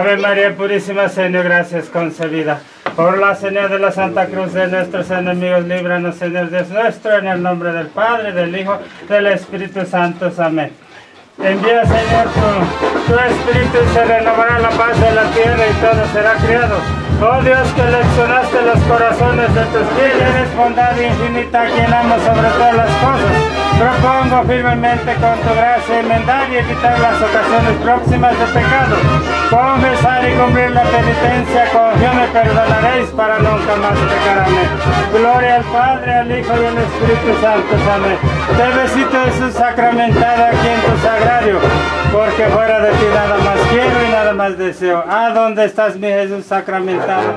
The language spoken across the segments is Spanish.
Ave María Purísima, Señor, gracias concebida. Por la señal de la Santa Cruz de nuestros enemigos, líbranos, Señor Dios nuestro, en el nombre del Padre, del Hijo, del Espíritu Santo. Amén. Envía, Señor, tu Espíritu y se renovará la paz de la tierra y todo será creado. Oh Dios, que leccionaste los corazones de tus fieles, eres bondad infinita, quien ama sobre todas las cosas. Propongo firmemente con tu gracia enmendar y evitar las ocasiones próximas de pecado. Confesar y cumplir la penitencia, con fe me perdonaréis para nunca más pecar. Amén. Gloria al Padre, al Hijo y al Espíritu Santo. Amén. Te besito Jesús sacramentado aquí en tu sagrario, porque fuera de ti nada más quiero y nada más deseo. ¿A dónde estás, mi Jesús sacramentado?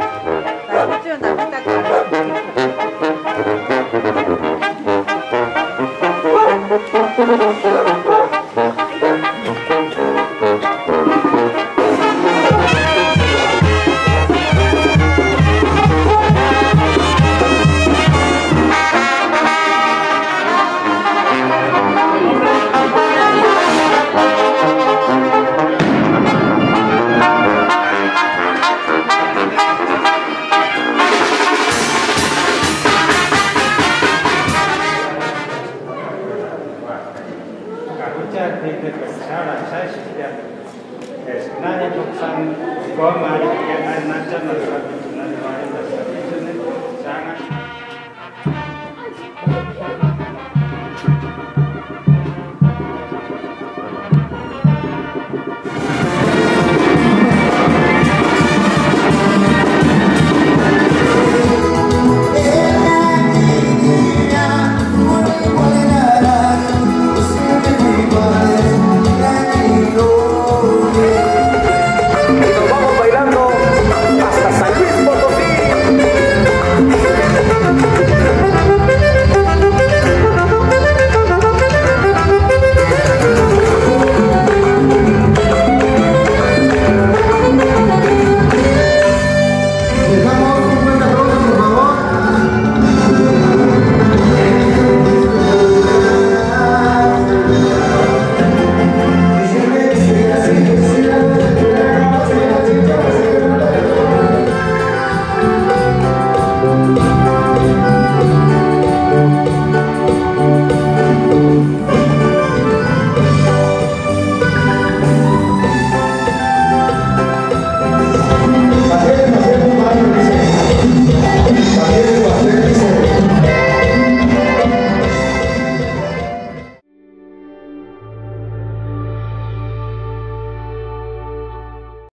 Come,